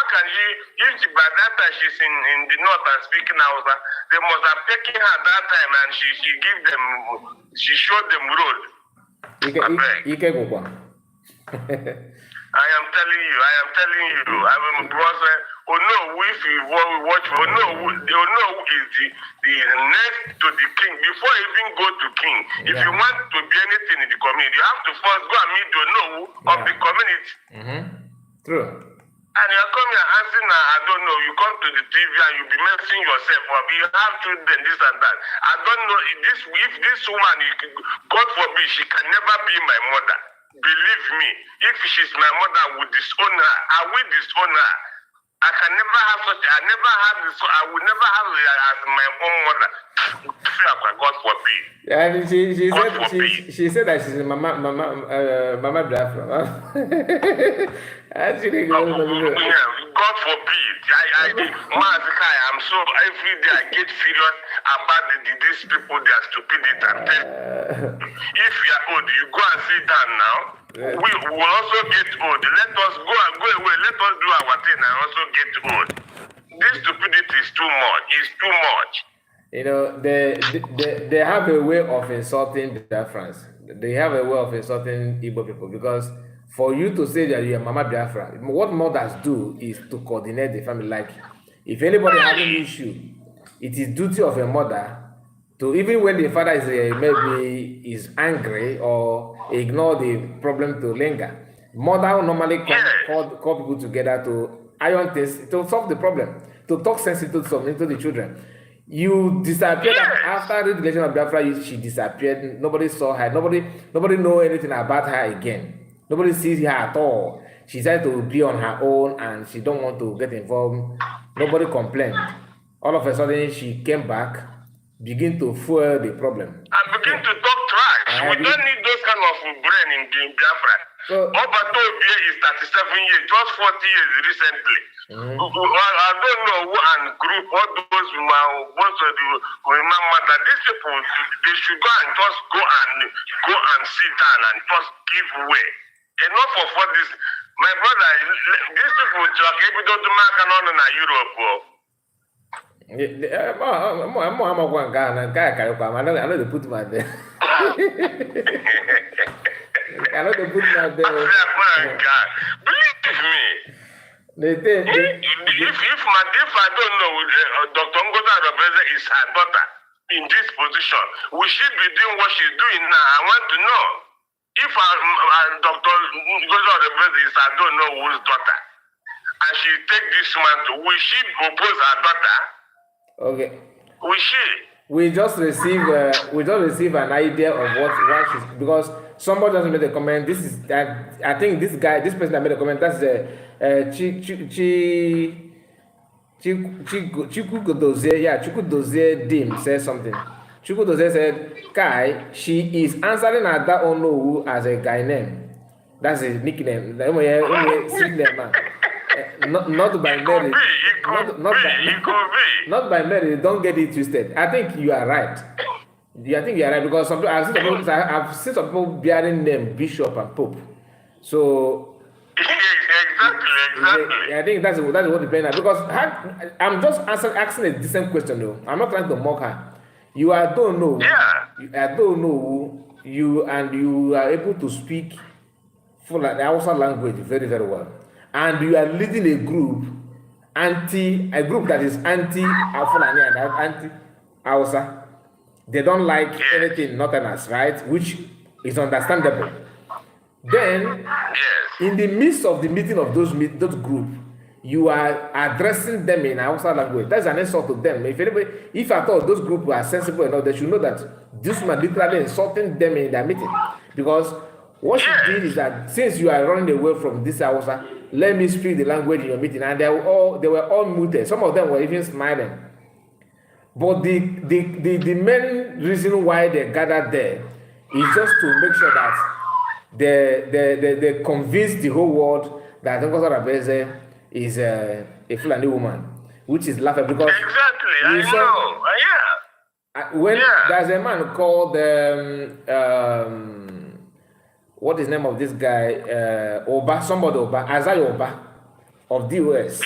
can she, if she, by that time she's in the north and speaking Hausa, they must have taken her that time and she give them, she showed them road. I am telling you, I'm a brother. Onowu, if you watch, Onowu is the next to the king. Before you even go to king, if you want to be anything in the community, you have to first go and meet the Onowu of the community. True. And you are coming and asking, I don't know, you come to the TV and you be messing yourself up. You have children, this and that. I don't know if this woman, God forbid, she can never be my mother. Believe me, if she's my mother, I would disown her. I will disown her. I can never have such. I never have this. I would never have her as my own mother. God forbid. Yeah, she said that she's Mama Biafra. Actually, God forbid. I'm so every day I get serious about these people, their stupidity. If you are old, you go and sit down now. We will also get old. Let us go away. Let us do our thing and also get old. This stupidity is too much. It's too much. You know, they have a way of insulting Biafrans. They have a way of insulting Igbo people because for you to say that you're Mama Biafra, what mothers do is to coordinate the family. Like, if anybody has an issue, it is duty of a mother to, even when the father is maybe is angry or ignore the problem to linger. Mother normally call people together to iron things, to solve the problem, to talk sensitive to the children. You disappeared after the relation of Biafra. She disappeared. Nobody saw her. Nobody know anything about her again. Nobody sees her at all. She decided to be on her own and she don't want to get involved. Nobody complained. All of a sudden, she came back, begin to fuel the problem. And begin to talk trash. We don't need those kind of brain in Biafra. So, Obato is 37 years, just 40 years recently. I don't know who and group, all those most of the remember that these people, they should go and sit down and just give way. Enough of what this, my brother, these people are able to make an honor in Europe. I know they put my there. I know they put my there. Believe me. If I don't know, Dr. Ngozi Arobeze is her daughter in this position, will she be doing what she's doing now? I want to know. If Dr. Ngozi Arobeze is, I don't know whose daughter, and she take this man, will she oppose her daughter? Okay. Will she? We just receive an idea of why she's, because somebody just made a comment. This is that I think this person that made a comment. That's Chikudozie Dim says something. Chikudozie said, Kai, she is answering Ada Onowu as a guy name. That's his nickname. Not by Mary. Not by Mary. Don't get it twisted. I think you are right. I think you are right because I've seen some people bearing name Bishop and Pope. So exactly. I think that's what the plan is. Because I'm just asking a decent question though. I'm not trying to mock her. You I don't know. Yeah. I don't know you, and you are able to speak full the Hausa language very, very well. And you are leading a group that is anti-Fulani and anti-Hausa. They don't like anything Northerners, right? Which is understandable. Then, in the midst of the meeting of those group, you are addressing them in Hausa language. That's an insult to them. If I thought those groups were sensible enough, they should know that this man literally insulting them in their meeting. Because what she did is that since you are running away from this Hausa, let me speak the language in your meeting. And they were all muted. Some of them were even smiling. But the main reason why they gathered there is just to make sure that they convince the whole world that Ngozi Arobeze is a Fulani woman, which is laughable because there's a man called what is the name of this guy? Oba, Isaiah Oba of DOS.